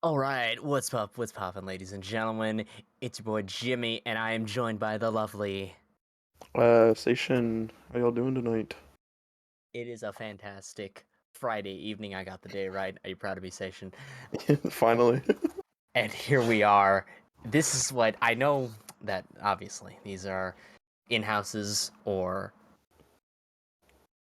All right, what's up? What's poppin', ladies and gentlemen? It's your boy Jimmy, and I am joined by the lovely. Seishin, how y'all doing tonight? It is a fantastic Friday evening. I got the day right. Are you proud of me, Seishin? Finally. And here we are. This is what I know that obviously these are in-houses or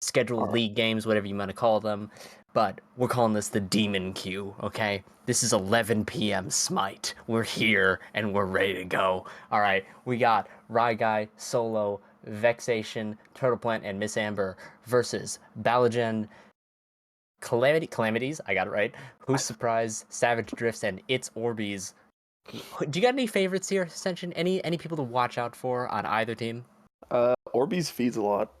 scheduled Alright. league games, whatever you want to call them. But we're calling this the Demon Queue, okay? This is 11 p.m. Smite. We're here and we're ready to go. All right, we got Rye Guy, Solo, Vexation, Turtle Plant, and Miss Amber versus Balajan, Calamities. I got it right. Who's Surprise, Savage Drifts, and It's Orbeez. Do you got any favorites here, Ascension? Any people to watch out for on either team? Orbeez feeds a lot.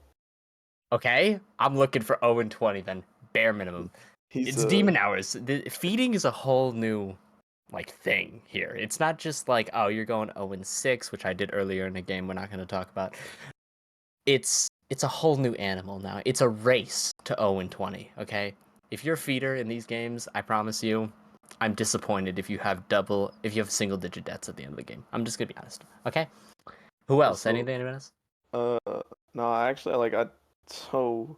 Okay, I'm looking for 0 and 20 then, bare minimum. He's It's demon hours. Feeding is a whole new thing here. It's not just like, oh, you're going 0 and 6, which I did earlier in the game. We're not going to talk about. It's a whole new animal now. It's a race to 0 and 20. Okay, if you're a feeder in these games, I promise you, I'm disappointed if you have single digit deaths at the end of the game. I'm just gonna be honest. Okay. Who else? so Anything else? uh no, actually so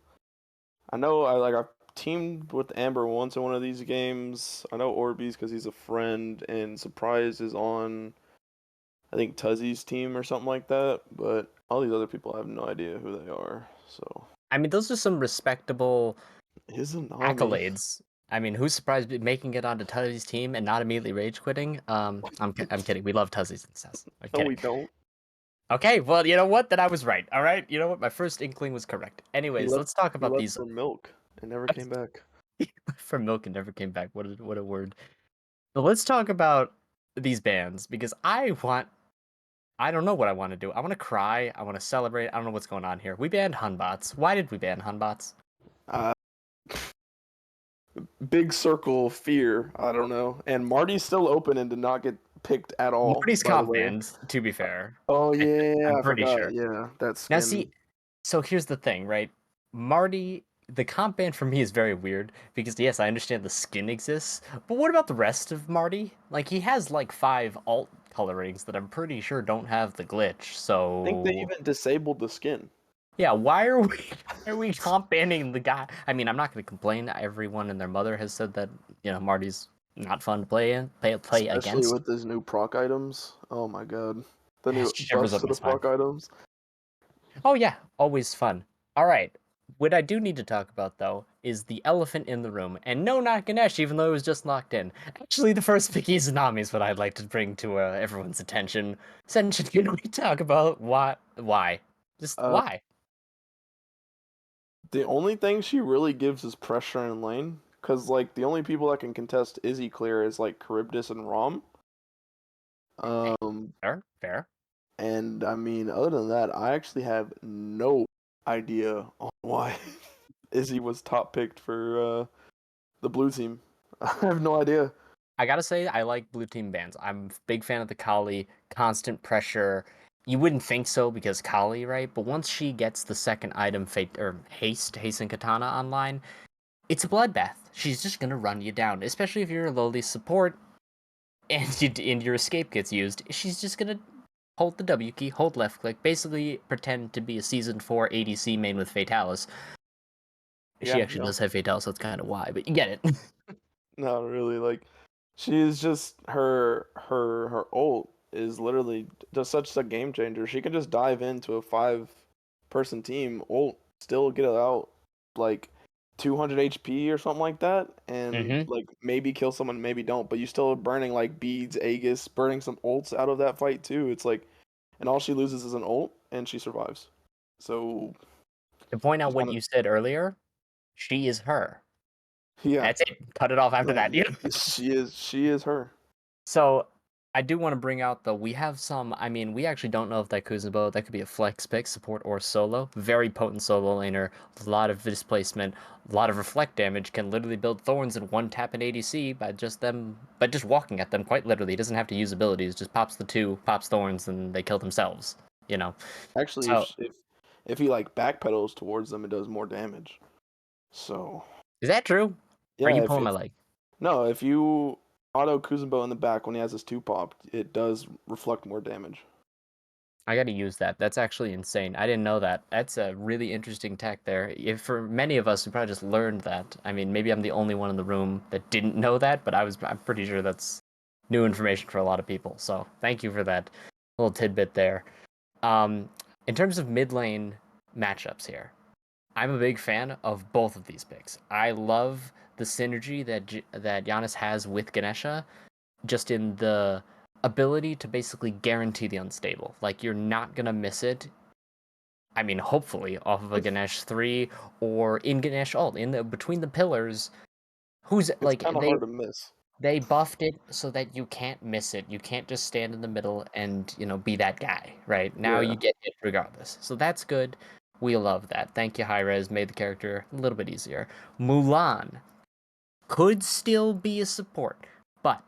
I know I've teamed with Amber once in one of these games. I know Orbeez because he's a friend, and Surprise is on I think Tuzzy's team or something like that. But all these other people I have no idea who they are. So I mean, those are some respectable his Anami. accolades. I mean, who's surprised making it onto Tuzzy's team and not immediately rage quitting? I'm kidding. We love Tuzzy's success. I'm No, kidding. we don't. Okay, well, you know what? Then I was right. All right, you know what? My first inkling was correct. He Anyways, left. let's talk He about left these. for milk and never came back. From milk and never came back. What a word. But let's talk about these bands because I don't know what I want to do. I want to cry. I want to celebrate. I don't know what's going on here. We banned Hunbots. Why did we ban Hunbots? Uh, Big circle fear. I don't know. And Marty's still open and did not get picked at all, Marty's by the comp way. banned, to be fair. Oh I, yeah, I'm I pretty forgot. sure. Yeah, that Now, skin. see, so here's the thing, right? Marty, the comp ban for me is very weird because yes, I understand the skin exists, but what about the rest of Marty? Like he has like 5 alt colorings that I'm pretty sure don't have the glitch. I think they So even disabled the skin. yeah, why are we why are we comp banning the guy? I mean, I'm not going to complain. Everyone and their mother has said that Marty's not fun to play Especially against. with his new proc items. Oh my god. The It new shivers buffs up to my the spine. proc items. Oh yeah, always fun. All right. What I do need to talk about though is the elephant in the room, and no, not Ganesh, even though it was just locked in. Actually, the first pick Izanami is what I'd like to bring to everyone's attention. Senshin, can we talk about why? Why? Just Uh why? the only thing she really gives is pressure in lane. Cause like the only people that can contest Izzy clear is like Charybdis and Rom. Hey, Um fair, fair. And I mean, other than that, I actually have no idea on why Izzy was top picked for the blue team. I have no idea. I gotta say, I like blue team bans. I'm a big fan of the Kali, constant pressure. You wouldn't think so because Kali, right? But once she gets the second item, fate or hasten katana online, it's a bloodbath. She's just gonna run you down, especially if you're a lowly support and your escape gets used. She's just gonna hold the W key, hold left click, basically pretend to be a season 4 ADC main with Fatalis. She Yeah, actually no, does have Fatalis, so that's kind of why, but you get it. not really. Like, she is just her ult is literally just such a game changer. She can just dive into a 5-person team, ult, still get it out like 200 HP or something like that, and hmm like maybe kill someone, maybe don't, but you still burning like beads, Aegis, burning some ults out of that fight too. It's like, and all she loses is an ult, and she survives. So To point out she's what kind of you said earlier, she is her. yeah, That's it. Cut it off after no, that. You know? she is her. So I do want to bring out though, we have some. I mean, we actually don't know if that Kuzenbo that could be a flex pick, support or solo. Very potent solo laner, a lot of displacement, a lot of reflect damage. Can literally build thorns in one tap in ADC by just walking at them. Quite literally, he doesn't have to use abilities. Just pops the two, pops thorns, and they kill themselves. You know. Actually, So if he like backpedals towards them, it does more damage. So is that true? Are yeah, you if pulling my leg? no, if you auto Kuzenbo in the back when he has his 2 pop, it does reflect more damage. I got to use that. That's actually insane. I didn't know that. That's a really interesting tech there. If for many of us, we probably just learned that. I mean, maybe I'm the only one in the room that didn't know that, but I'm pretty sure that's new information for a lot of people. So thank you for that little tidbit there. Um, in terms of mid lane matchups here, I'm a big fan of both of these picks. I love the synergy that Giannis has with Ganesha, just in the ability to basically guarantee the unstable. Like you're not gonna miss it. I mean, hopefully off of a Ganesh 3 or in Ganesh ult in the between the pillars. Who's It's like kind of hard to miss. they buffed it so that you can't miss it. You can't just stand in the middle and, be that guy, right? Now Yeah. you get hit regardless. So that's good. We love that. Thank you, Hi-Rez. Made the character a little bit easier. Mulan could still be a support, but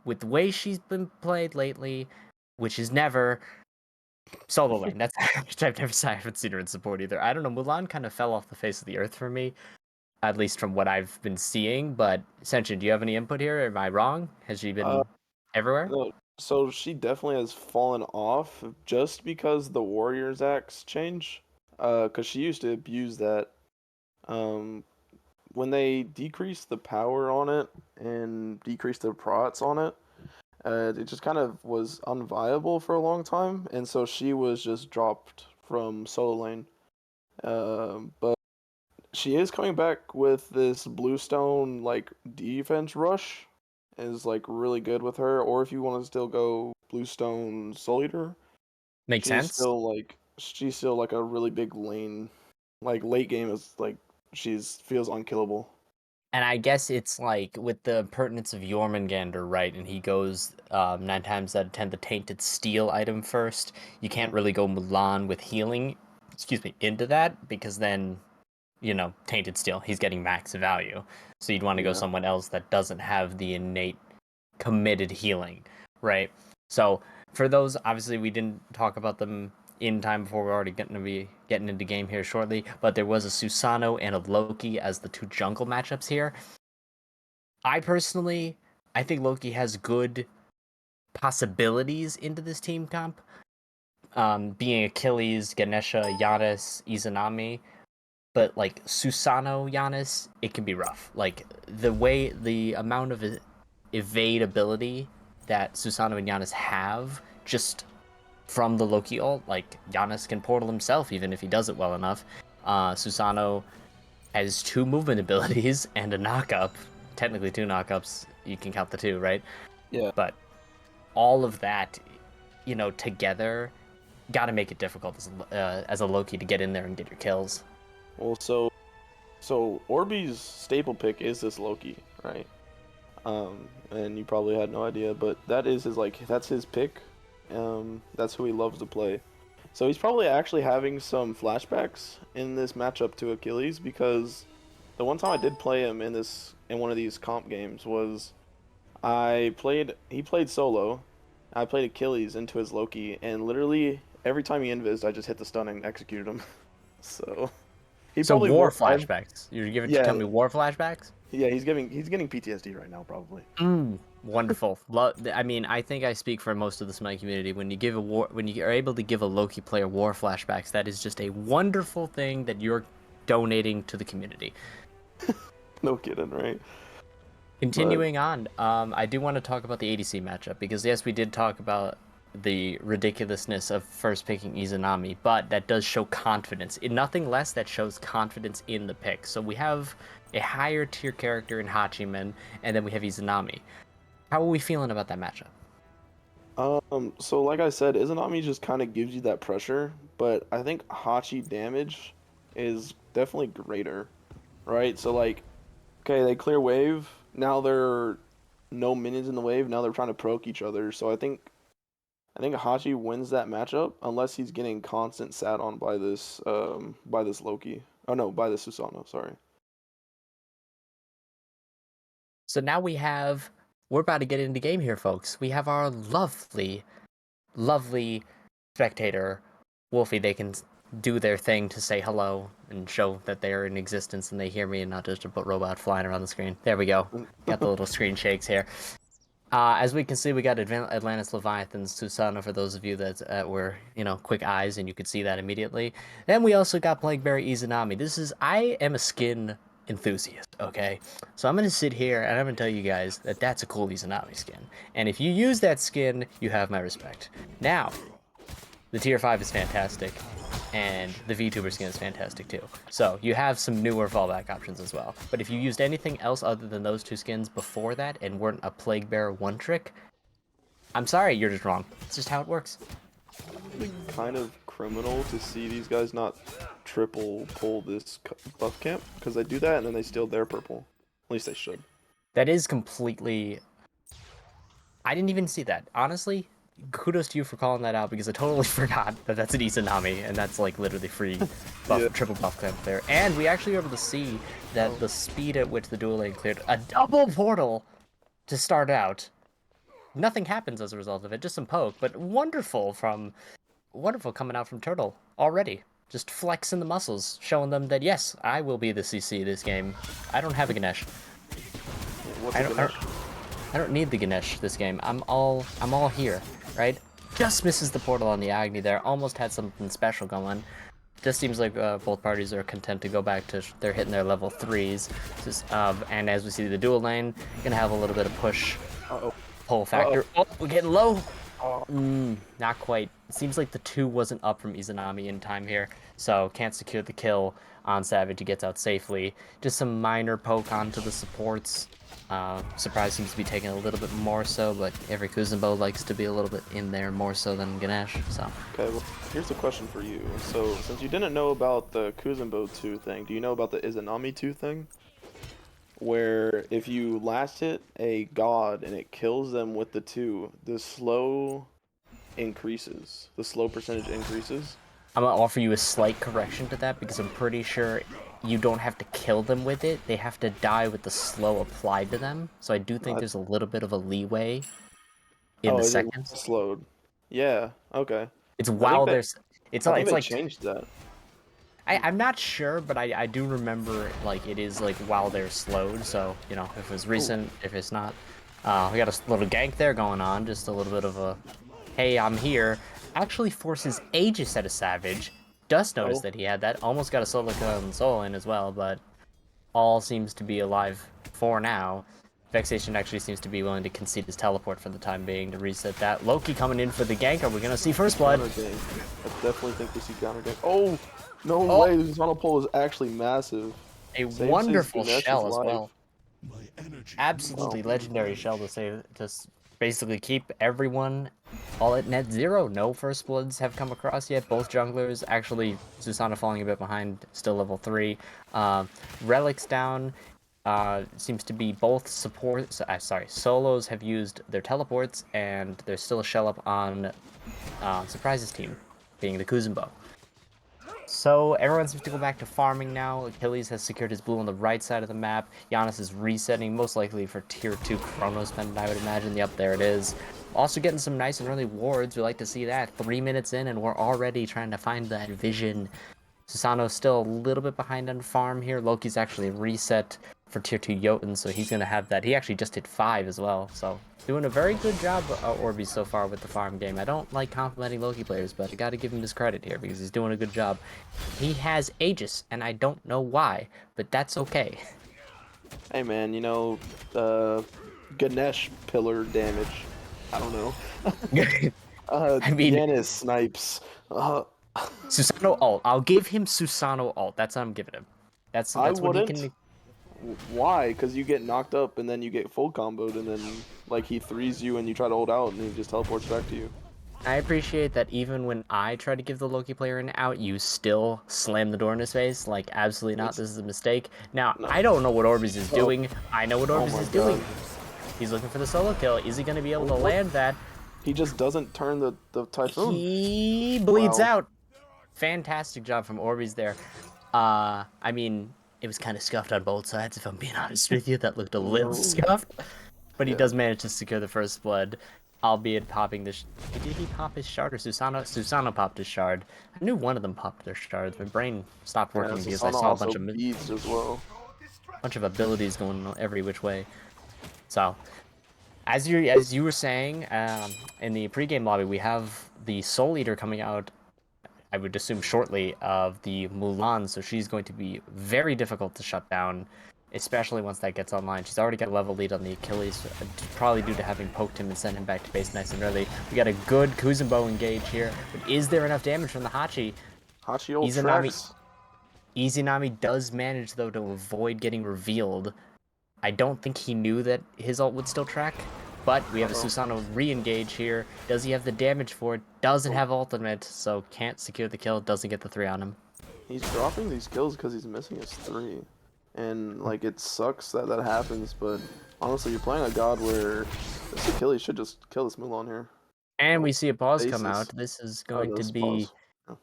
with the way she's been played lately, which is never solo lane. That's I haven't seen her in support either. I don't know. Mulan kind of fell off the face of the earth for me, at least from what I've been seeing. But Senshin, do you have any input here? Am I wrong? Has she Uh, been everywhere? no, so she definitely has fallen off just because the Warriors Axe change. Because she used to abuse that. Um, when they decreased the power on it and decreased the prots on it, it just kind of was unviable for a long time, and so she was just dropped from solo lane. But she is coming back with this bluestone like defense rush is like really good with her. Or if you want to still go bluestone soul eater, Makes sense. she's still like a really big lane. Like late game is like she's feels unkillable. And I guess it's like with the pertinence of Jormungandr, right? And he goes 9 times out of 10 the tainted steel item first. You can't Mhm. really go Mulan with healing, excuse me, into that because then tainted steel, he's getting max value. So you'd want to go Yeah. someone else that doesn't have the innate committed healing, right? So for those, obviously we didn't talk about them in time before we're already going to be getting into game here shortly, but there was a Susano and a Loki as the two jungle matchups here. I personally, I think Loki has good possibilities into this team comp. Being Achilles, Ganesha, Giannis, Izanami, but like Susano Giannis, it can be rough. Like the amount of evade ability that Susano and Giannis have just from the Loki ult, like Giannis can portal himself even if he does it well enough. Susano has two movement abilities and a knockup. Technically two knockups. You can count the two, right? Yeah. But all of that, together, got to make it difficult as a Loki to get in there and get your kills. Well, so Orbeez staple pick is this Loki, right? And you probably had no idea, but that is his that's his pick. That's who he loves to play. So he's probably actually having some flashbacks in this matchup to Achilles because the one time I did play him in one of these comp games was he played solo. I played Achilles into his Loki, and literally every time he invised, I just hit the stun and executed him. So he So probably war wor I flashbacks. You're yeah, telling me war flashbacks? yeah, he's getting PTSD right now probably. Wonderful. I mean, I think I speak for most of the Smite community. When you are able to give a Loki player war flashbacks, that is just a wonderful thing that you're donating to the community. No kidding, right? But Continuing on, I do want to talk about the ADC matchup because yes, we did talk about the ridiculousness of first picking Izanami, but that does show confidence. Nothing less that shows confidence in the pick. So we have a higher tier character in Hachiman, and then we have Izanami. How are we feeling about that matchup? so like I said, Izanami just kind of gives you that pressure, but I think Hachi damage is definitely greater, right? So like, okay, they clear wave. Now there are no minions in the wave. Now they're trying to proc each other. So I think Hachi wins that matchup unless he's getting constant sat on by this Loki. Oh no, by this Susanoo, sorry. So now we're about to get into game here, folks. We have our lovely, lovely spectator, Wolfie. They can do their thing to say hello and show that they're in existence and they hear me and not just a robot flying around the screen. There we go. Got the little screen shakes here. As we can see, we got Atlantis Leviathans, Susano, for those of you that were, quick eyes and you could see that immediately. Then we also got Plagueberry Izanami. I am a skin enthusiast, okay? So I'm going to sit here and I'm going to tell you guys that that's a cool Izanami skin. And if you use that skin, you have my respect. Now, the tier 5 is fantastic, and the VTuber skin is fantastic too. So you have some newer fallback options as well. But if you used anything else other than those two skins before that and weren't a Plague Bearer one trick, I'm sorry, you're just wrong. It's just how it works. Kind of criminal to see these guys not triple pull this buff camp because they do that and then they steal their purple. At least they should. That is completely. I didn't even see that. Honestly, kudos to you for calling that out because I totally forgot that that's an Izanami and that's like literally free buff, Yeah. triple buff clamp there. And we actually were able to see that the speed at which the dual lane cleared a double portal to start out. Nothing happens as a result of it, just some poke, but wonderful coming out from Turtle already. Just flexing the muscles, showing them that yes, I will be the CC this game. I don't have a Ganesh. What's I a don't, I Ganesh? don't, I don't need the Ganesh this game. I'm all here, right? Just misses the portal on the Agni there. Almost had something special going. Just seems like both parties are content to go back to they're hitting their level 3s. And as we see the dual lane, gonna have a little bit of push Uh-oh. pull factor. Oh, we're getting low. Oh. Not quite. It seems like the 2 wasn't up from Izanami in time here, so can't secure the kill on Savage. He gets out safely. Just some minor poke onto the supports. Surprise seems to be taking a little bit more so, but every Kuzenbo likes to be a little bit in there more so than Ganesh, so. Okay, well, here's a question for you. So, since you didn't know about the Kuzenbo 2 thing, do you know about the Izanami 2 thing? Where if you last hit a god and it kills them with the 2, the slow increases. The slow percentage increases. I'm gonna offer you a slight correction to that because I'm pretty sure you don't have to kill them with it. They have to die with the slow applied to them. So I do think Uh, there's a little bit of a leeway in oh, the is it seconds. slowed? Yeah, okay. It's I think while that there's. It's I think it's they like changed that. I'm not sure, but I do remember like it is like while they're slowed. So if it's Ooh. recent, if it's not, we got a little gank there going on. Just a little bit of a, hey, I'm here. Actually forces Aegis at a Savage. Does notice Oh, that he had that. Almost got a Solica Soul in as well, but all seems to be alive for now. Vexation actually seems to be willing to concede his teleport for the time being to reset that. Loki coming in for the gank. Are we gonna see first blood? counter gank. I definitely think we see counter gank. Oh, no Oh, way! This final pull is actually massive. a Saves his wonderful Ganesh's shell as life. well. Absolutely Wow. legendary shell to save, basically keep everyone all at net 0. No first bloods have come across yet. Both junglers, actually, Susana falling a bit behind, still level 3. Relics down. Seems to be both solos have used their teleports, and there's still a shell up on Surprise's team, being the Kuzenbo. So everyone seems to go back to farming now. Achilles has secured his blue on the right side of the map. Giannis is resetting, most likely for tier 2 Chronos Pendant, I would imagine. Yep, there it is. Also getting some nice and early wards. We like to see that. 3 minutes in, and we're already trying to find that vision. Susano's still a little bit behind on farm here. Loki's actually reset for tier 2 Jotun, so he's going to have that. He actually just hit 5 as well, so doing a very good job, Orby, so far with the farm game. I don't like complimenting Loki players, but I got to give him his credit here because he's doing a good job. He has Aegis, and I don't know why, but that's okay. Hey man, Ganesh pillar damage. I don't know. I mean, Janice snipes. Susano ult. I'll give him Susano ult. That's what I'm giving him. That's I what he wouldn't. can. Why? Because you get knocked up and then you get full comboed and then like he threes you and you try to hold out and he just teleports back to you. I appreciate that even when I try to give the Loki player an out, you still slam the door in his face. Like, absolutely not. It's This is a mistake. Now, no. I don't know what Orbeez is Oh, doing. I know what oh Orbeez my is god. doing. He's looking for the solo kill. Is he going to be able to What? land that? He just doesn't turn the typhoon. He bleeds Wow. out. Fantastic job from Orbeez there. I mean, it was kind of scuffed on both sides, if I'm being honest with you. That looked a little No. scuffed. But he Yeah. does manage to secure the first blood, albeit popping the. Did he pop his shard or Susano? Susano popped his shard. I knew one of them popped their shards. My brain stopped Yeah, working because I Sasana saw a also bunch beads as well. of abilities going every which way. So, as you were saying, in the pregame lobby, we have the Soul Eater coming out. I would assume shortly of the Mulan, so she's going to be very difficult to shut down, especially once that gets online. She's already got a level lead on the Achilles, probably due to having poked him and sent him back to base nice and early. We got a good Kuzenbo engage here, but is there enough damage from the Hachi? Hachi old Izanami, tracks. Izanami does manage, though, to avoid getting revealed. I don't think he knew that his ult would still track, but we have a Uh-oh. Susanoo re-engage here. Does he have the damage for it? Doesn't Oh, have ultimate, so can't secure the kill, doesn't get the 3 on him. he's dropping these kills because he's missing his 3. And, like, it sucks that that happens, but honestly, you're playing a god where this Achilles should just kill this Mulan here. And Oh, we see a pause come out. basis. This is Oh, going to this be... pause. Yeah.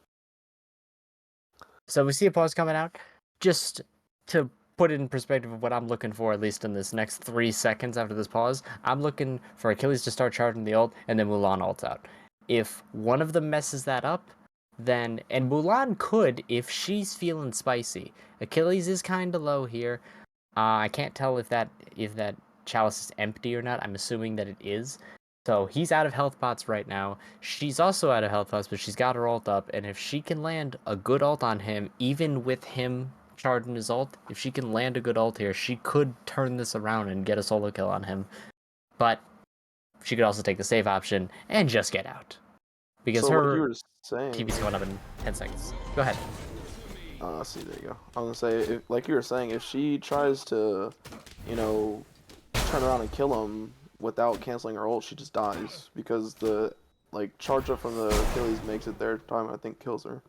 So we see a pause coming out. Just to put it in perspective of what I'm looking for, at least in this next 3 seconds after this pause, I'm looking for Achilles to start charging the ult, and then Mulan ults out. If one of them messes that up, then... And Mulan could, if she's feeling spicy. Achilles is kind of low here. I can't tell if that chalice is empty or not. I'm assuming that it is. So he's out of health pots right now. She's also out of health pots, but she's got her ult up. And if she can land a good ult on him, even with him charging his ult, if she can land a good ult here, she could turn this around and get a solo kill on him. But she could also take the save option and just get out. Because So, like you her were TV's saying, going up in 10 seconds. Go ahead. see, there you go. I was gonna say, if, like you were saying, if she tries to, you know, turn around and kill him without canceling her ult, she just dies because the like charge up from the Achilles makes it their time. I think kills her.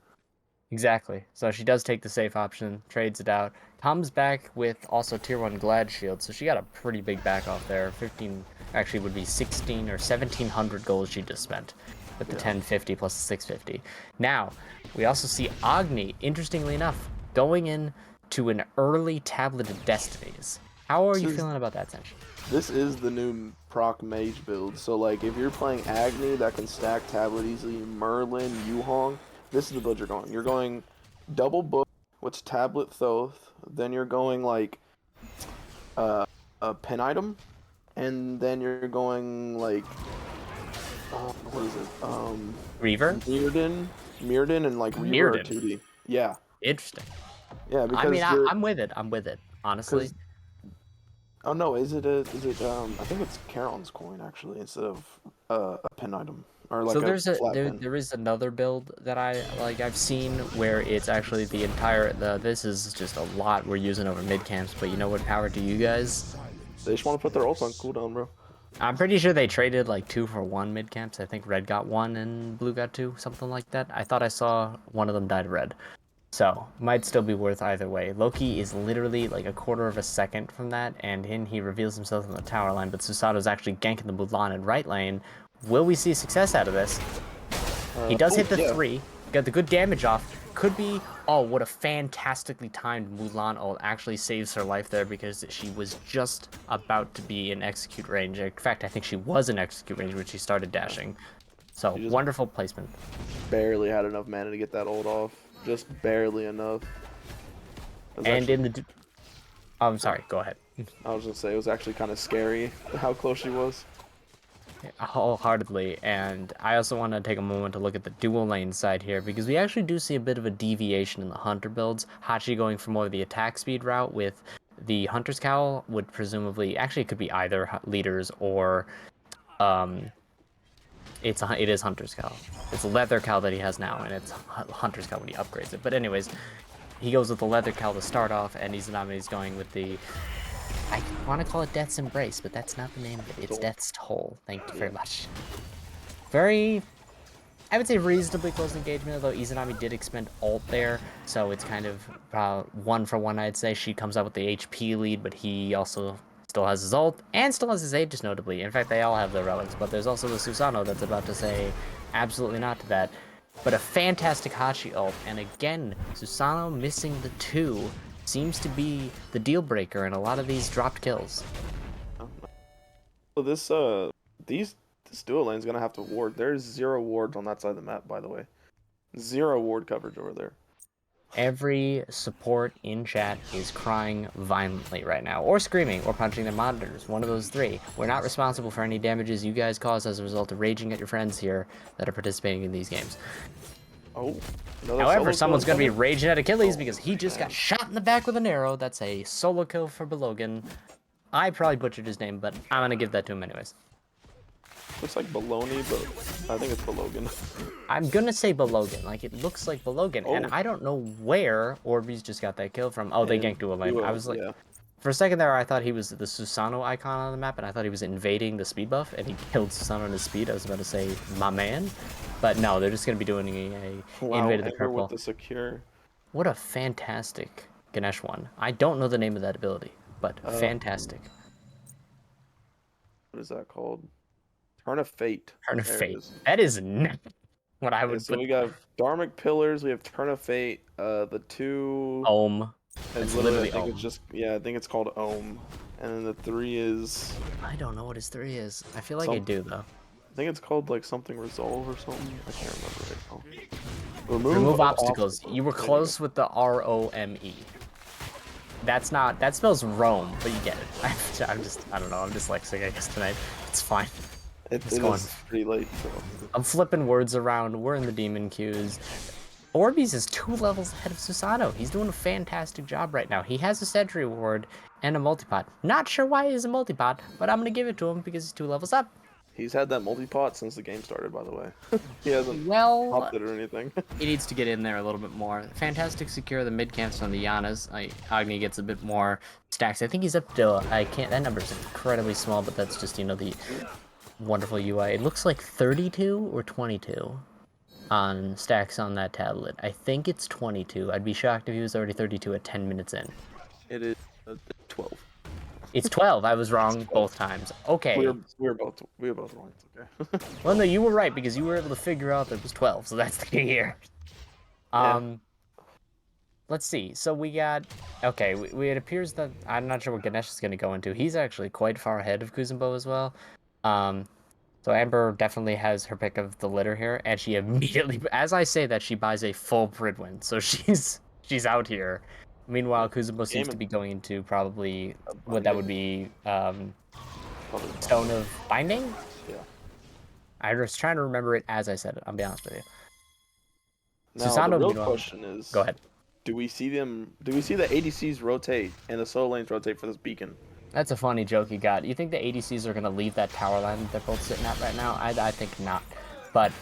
Exactly. So she does take the safe option, trades it out, comes back with also tier 1 Glad Shield, so she got a pretty big back off there. 15, actually would be 16 or 1700 gold she just spent with the Yeah. 1050 plus the 650. Now, we also see Agni, interestingly enough, going in to an early tablet of destinies. How are This you is feeling about that, Sench? this is the new proc mage build. So like if you're playing Agni that can stack tablet easily, Merlin, Yuhong, this is the build you're going. You're going double book, which tablet Thoth, then you're going like uh, a pen item, and then you're going like what is it? Reaver? Mirrodin, and like Reaver or Mirrodin. 2D. Yeah, Interesting. yeah, I mean, because the I'm with it. I'm with it, honestly. because oh no, is it I think it's Charon's coin actually instead of a pen item or So like a there's a flat there pen. there is another build that I've seen where it's actually the entire this is just a lot we're using over mid camps, but you know what, power to you guys. They just want to put their ults on cooldown, bro. I'm pretty sure they traded like 2 for 1 mid camps. I think red got 1 and blue got 2, something like that. I thought I saw one of them died red. So might still be worth either way. Loki is literally like a quarter of a second from that, and he reveals himself in the tower line, but Susato's actually ganking the Mulan in right lane. Will we see success out of this? He does Oh hit the yeah, 3, got the good damage off. Could be, oh, what a fantastically timed Mulan ult actually saves her life there because she was just about to be in execute range. In fact, I think she was in execute range when she started yeah. dashing. So, She just wonderful placement. barely had enough mana to get that ult off. Just barely enough. It was And actually, in the... Oh, I'm oh, sorry, go ahead. I was gonna say it was actually kind of scary how close she was. Wholeheartedly, and I also want to take a moment to look at the dual lane side here because we actually do see a bit of a deviation in the hunter builds. Hachi going for more of the attack speed route with the hunter's cowl would presumably, actually it could be either leaders or um it is hunter's cowl. It's a leather cowl that he has now, and it's hunter's cowl when he upgrades it. But anyways, he goes with the leather cowl to start off, and Izanami's going with the, I want to call it Death's Embrace, but that's not the name of it. It's Toll. Death's Toll. Thank you Yeah. very much. Very, I would say reasonably close engagement, although Izanami did expend ult there, so it's kind of 1 for 1, I'd say. She comes out with the HP lead, but he also still has his ult, and still has his Aegis, notably. In fact, they all have their relics, but there's also the Susanoo that's about to say absolutely not to that. But a fantastic Hachi ult, and again, Susanoo missing the 2 seems to be the deal breaker in a lot of these dropped kills. So this dual lane's gonna have to ward. There's 0 wards on that side of the map, by the way. 0 ward coverage over there. Every support in chat is crying violently right now, or screaming, or punching their monitors. One of those three. We're not responsible for any damages you guys cause as a result of raging at your friends here that are participating in these games. Oh, another However, solo kill someone's going to be coming. raging at Achilles Oh, because he just got man. shot in the back with an arrow. That's a solo kill for Belogan. I probably butchered his name, but I'm going to give that to him anyways. Looks like baloney, but I think it's Belogan. I'm gonna say Belogan. Like, it looks like Belogan, and Oh, I don't know where Orbeez just got that kill from. Oh, they and ganked Dual Lane. I duo, was like, yeah. for a second there, I thought he was the Susano icon on the map, and I thought he was invading the speed buff, and he killed Susano on his speed. I was about to say, my man. But no, they're just gonna be doing a Wow, invaded the Ember with purple. the secure. What a fantastic Ganesh one. I don't know the name of that ability, but Uh, fantastic. what is that called? Turn of Fate. Turn of There it Fate. is. That is not what I Okay, would so put. we got Dharmic Pillars, we have Turn of Fate, the two Ohm. is It's literally, I literally think it's Ohm. just, yeah, I think it's called Ohm. And then the three is I don't know what his 3 is. I feel like I some, do, though. I think it's called like something Resolve or something. I can't remember right now. Remove Remove of obstacles. You were obstacles. There you go. close with the R-O-M-E. That's not, that spells Rome, but you get it. I don't know, I'm dyslexic, I guess, tonight. It's fine. It's It going. is pretty late, so. I'm flipping words around. We're in the demon queues. Orbeez is 2 levels ahead of Susano. He's doing a fantastic job right now. He has a Sentry Ward and a Multipod. Not sure why he has a Multipod, but I'm going to give it to him because he's 2 levels up. He's had that multi-pot since the game started, by the way. He hasn't Well, popped it or anything. he needs to get in there a little bit more. Fantastic secure the mid camps on the Yanas. Agni gets a bit more stacks. I think he's up to, I can't, that number's incredibly small, but that's just, you know, the wonderful UI. It looks like 32 or 22 on stacks on that tablet. I think it's 22. I'd be shocked if he was already 32 at 10 minutes in. It is 12. It's 12. I was It's wrong 12. both times. We Okay. were we were both wrong. It's okay. Well, no, you were right because you were able to figure out that it was 12, so that's the key here. Yeah. Let's see. So we got... Okay, it appears that... I'm not sure what Ganesh is going to go into. He's actually quite far ahead of Kuzumbo as well. So Amber definitely has her pick of the litter here, and she immediately... As I say that, she buys a full Pridwin, so she's out here. Meanwhile, Kuzumbo seems to Gaming. be going into probably what that would Binding. be... Probably Stone binding. of Binding? Yeah. I was trying to remember it as I said it, I'll be honest with you. Now the Susano, real meanwhile... question Go is, ahead. do we see the ADCs rotate and the solo lanes rotate for this beacon? That's a funny joke you got. You think the ADCs are going to leave that tower line that they're both sitting at right now? I think not. But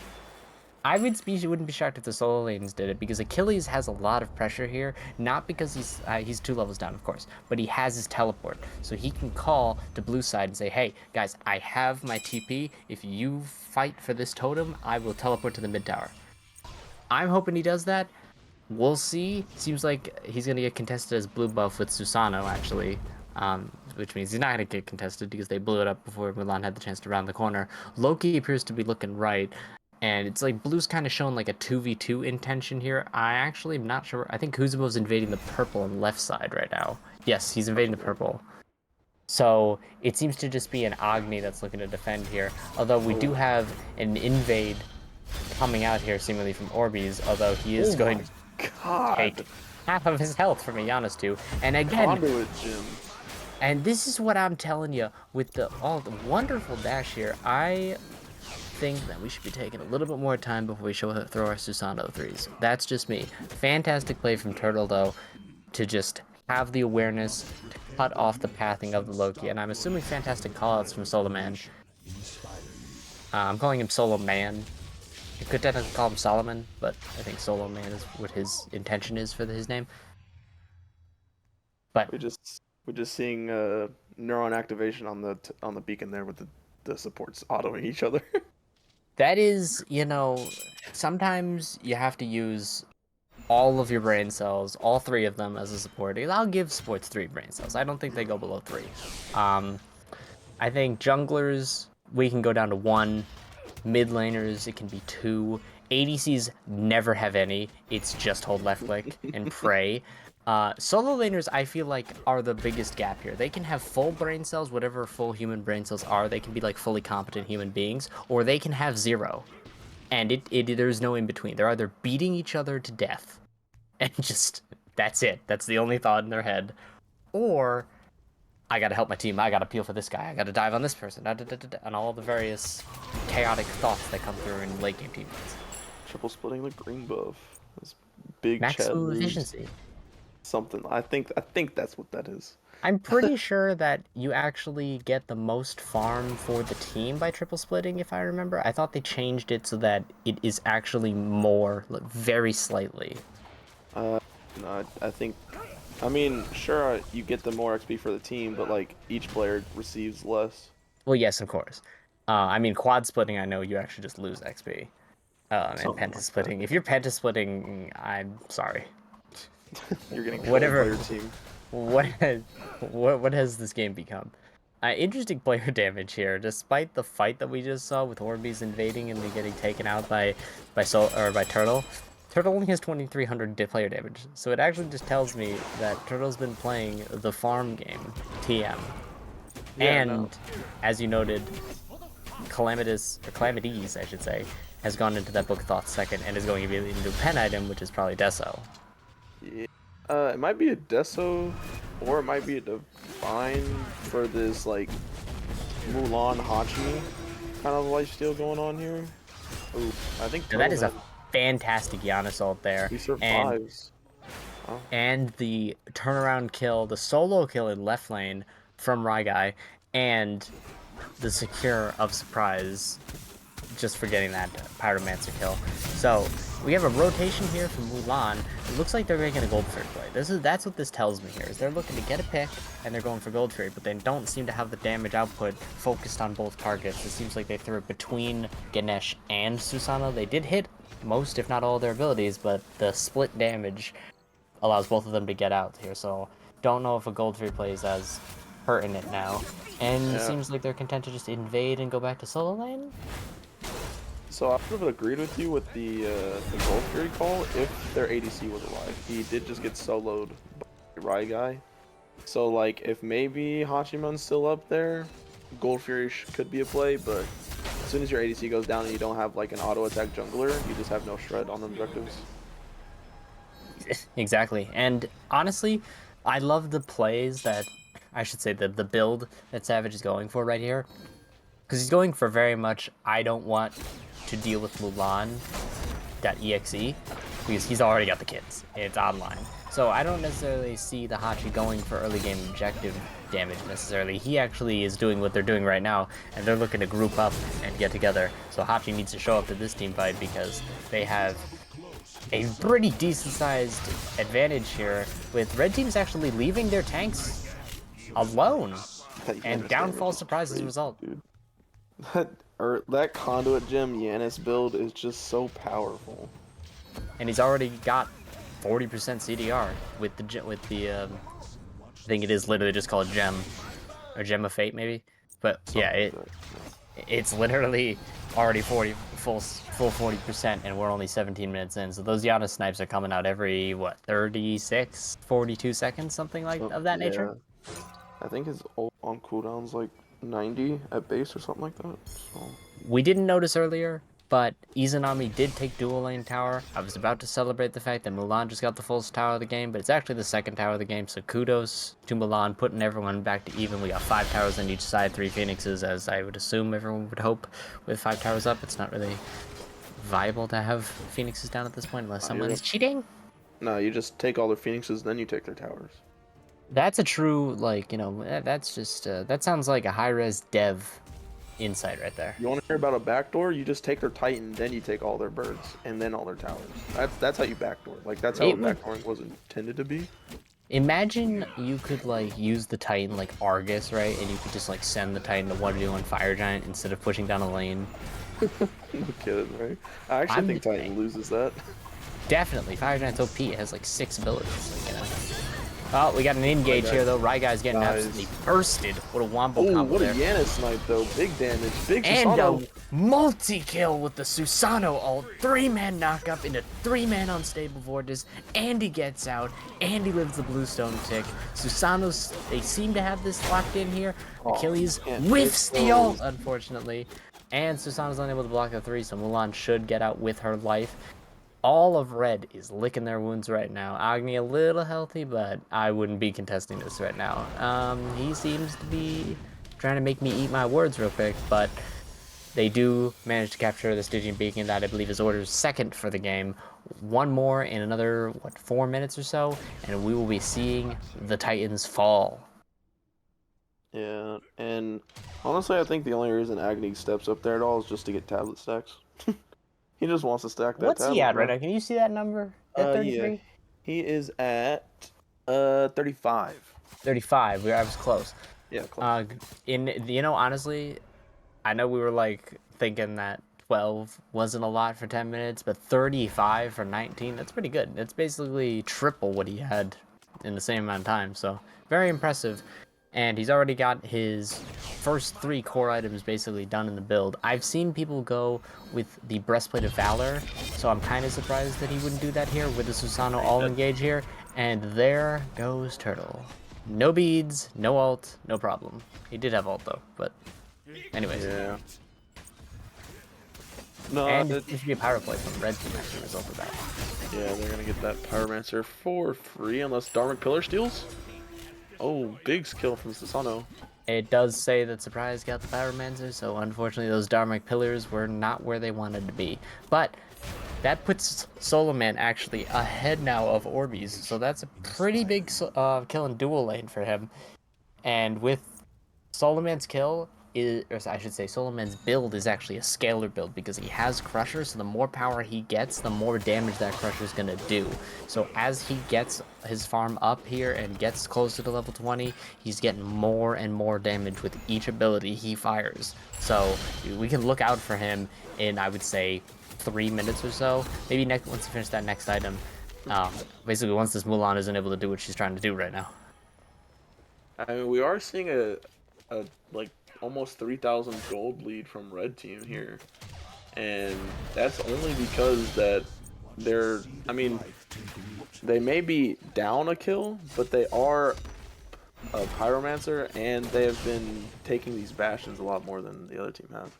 I wouldn't be shocked if the solo lanes did it, because Achilles has a lot of pressure here, not because he's 2 levels down, of course, but he has his teleport, so he can call to blue side and say, hey, guys, I have my TP. If you fight for this totem, I will teleport to the mid tower. I'm hoping he does that. We'll see. Seems like he's going to get contested as blue buff with Susano, actually. Which means he's not going to get contested because they blew it up before Mulan had the chance to round the corner. Loki appears to be looking right, and it's like blue's kind of shown like a 2v2 intention here. I actually am not sure. I think Kuzumo's invading the purple on the left side right now. Yes, he's invading the purple. So it seems to just be an Agni that's looking to defend here. Although we do Oh, have an invade coming out here seemingly from Orbeez, although he is oh going my to take God! half of his health from a Giannis too. And again, Conduit Jim. and this is what I'm telling you with all the wonderful dash here. I think that we should be taking a little bit more time before we throw our Susano threes. That's just me. Fantastic play from Turtle though, to just have the awareness to cut off the pathing of the Loki, and I'm assuming fantastic callouts from Solo Man. I'm calling him Solo Man. You could technically call him Solomon, but I think Solo Man is what his intention is for his name. But We're just seeing neuron activation on the beacon there with the supports autoing each other. that is, you know, sometimes you have to use all of your brain cells, all 3 of them as a support. I'll give supports 3 brain cells. I don't think they go below 3. I think junglers, we can go down to 1. Mid laners, it can be 2. ADCs never have any. It's just hold left click and pray. Solo laners, I feel like, are the biggest gap here. They can have full brain cells, whatever full human brain cells are. They can be like fully competent human beings, or they can have 0. And there's no in between. They're either beating each other to death, and just that's it. That's the only thought in their head. Or I gotta help my team. I gotta peel for this guy. I gotta dive on this person. And all the various chaotic thoughts that come through in late game teammates. Triple splitting the green buff. This big chat Maximum moves. efficiency. Something. I think that's what that is. I'm pretty sure that you actually get the most farm for the team by triple splitting, if I remember. I thought they changed it so that it is actually more, like, very slightly. Uh, no, I think. I mean, sure, you get the more XP for the team, but like each player receives less. Well, yes, of course. I mean, quad splitting, I know you actually just lose XP. And Something penta like that. splitting. If you're penta splitting, I'm sorry. You're getting trolled by Whatever. your team. What has, what has this game become? Interesting player damage here, despite the fight that we just saw with Orbeez invading and then getting taken out by Turtle. Turtle only has 2,300 player damage, so it actually just tells me that Turtle's been playing the farm game, TM. Yeah, no. And, as you noted, Calamities, I should say, has gone into that Book of Thoughts second and is going immediately into a pen item, which is probably Deso. Yeah. It might be a Deso, or it might be a Divine for this like Mulan Hachi kind of lifesteal going on here. Ooh, I think Now that Turtle is a Man, fantastic Giannis ult there, he and survives. Oh, and the turnaround kill, the solo kill in left lane from Ryguy, and the secure of surprise just for getting that Pyromancer kill. So we have a rotation here from Mulan. It looks like they're making a Gold Fairy play. That's what this tells me here, is they're looking to get a pick and they're going for Gold Fairy, but they don't seem to have the damage output focused on both targets. It seems like they threw it between Ganesh and Susanna. They did hit most, if not all, of their abilities, but the split damage allows both of them to get out here. So don't know if a Gold Fairy play is as pertinent now. And it yeah. seems like they're content to just invade and go back to solo lane. So I would have agreed with you with the Gold Fury call if their ADC was alive. He did just get soloed by Ryguy. So like if maybe Hachiman's still up there, Gold Fury could be a play, but as soon as your ADC goes down and you don't have like an auto attack jungler, you just have no shred on objectives. Exactly. And honestly, I love the plays that, I should say, the build that Savage is going for right here. Because he's going for very much, I don't want to deal with Mulan.exe, because he's already got the kids. It's online. So I don't necessarily see the Hachi going for early game objective damage necessarily. He actually is doing what they're doing right now, and they're looking to group up and get together. So Hachi needs to show up to this team fight because they have a pretty decent-sized advantage here, with red teams actually leaving their tanks alone, That and Yanis damage downfall is surprise as a crazy, result. dude. That conduit gem Yanis build is just so powerful. And he's already got 40% CDR with the I think it is literally just called Gem, or Gem of Fate maybe. But yeah, Something like that. it's literally already full 40%, and we're only 17 minutes in. So those Giannis snipes are coming out every what 36, 42 seconds, something like So of that nature. yeah, I think his ult on cooldown's like 90 at base or something like that. So We didn't notice earlier, but Izanami did take dual lane tower. I was about to celebrate the fact that Mulan just got the full tower of the game, but it's actually the second tower of the game, so kudos to Mulan, putting everyone back to even. We got 5 towers on each side, 3 phoenixes, as I would assume everyone would hope with 5 towers up. It's not really viable to have phoenixes down at this point unless someone is cheating. no, you just take all their phoenixes, then you take their towers. That's a true, like, that's just, that sounds like a high-res dev insight right there. You want to hear about a backdoor? You just take their Titan, then you take all their birds, and then all their towers. That's how you backdoor. Like that's how It would backdooring was intended to be. Imagine you could, like, use the Titan like Argus, right? And you could just, like, send the Titan to 1v1 Fire Giant instead of pushing down a lane. No kidding, right? I actually I'm think Titan loses that. Definitely. Fire Giant's OP. It has, like, 6 abilities. Like, Oh, we got an engage here, though. Ryguy's getting absolutely bursted. What a wombo Oh, combo what a there. Yanis snipe, though. Big damage. Big And Susano. a multi-kill with the Susano ult. 3-man knockup into 3-man unstable Vortis. And he gets out. And he lives the Bluestone tick. Susano's, they seem to have this locked in here. Achilles whiffs the ult, unfortunately. And Susano's unable to block the 3, so Mulan should get out with her life. All of red is licking their wounds right now. Agni a little healthy, but I wouldn't be contesting this right now. He seems to be trying to make me eat my words real quick, but they do manage to capture the Stygian Beacon that I believe is Order's second for the game. One more in another, what, 4 minutes or so, and we will be seeing the Titans fall. Yeah, and honestly, I think the only reason Agni steps up there at all is just to get tablet stacks. He just wants to stack that What's he tablet, at right bro. now? Can you see that number? At Yeah, 33? he is at 35. 35. I was close. Yeah, close. Uh, honestly, I know we were like thinking that 12 wasn't a lot for 10 minutes, but 35 for 19, that's pretty good. It's basically triple what he had in the same amount of time, so very impressive. And he's already got his first 3 core items basically done in the build. I've seen people go with the Breastplate of Valor, so I'm kind of surprised that he wouldn't do that here with the Susanoo all engage here. And there goes Turtle. No beads, no ult, no problem. He did have ult though, but anyways. Yeah. No, And it seems to be a power play from Red Team actually result of that. yeah, they're gonna get that Pyromancer for free unless Dharmic Pillar steals. Oh, big skill from Susanoo. It does say that Surprise got the Pyromancer, so unfortunately those Dharmic Pillars were not where they wanted to be. But that puts Soloman actually ahead now of Orbeez, so that's a pretty big kill in dual lane for him. And with Solomon's kill is, or I should say, Solomon's build is actually a scalar build because he has Crusher, so the more power he gets, the more damage that Crusher is going to do. So as he gets his farm up here and gets closer to level 20, he's getting more and more damage with each ability he fires. So we can look out for him in, I would say, 3 minutes or so. Maybe once he finishes that next item. Basically, once this Mulan isn't able to do what she's trying to do right now. I mean, we are seeing a like almost 3,000 gold lead from Red Team here, and that's only because that they're. I mean, they may be down a kill, but they are a Pyromancer, and they have been taking these bastions a lot more than the other team have.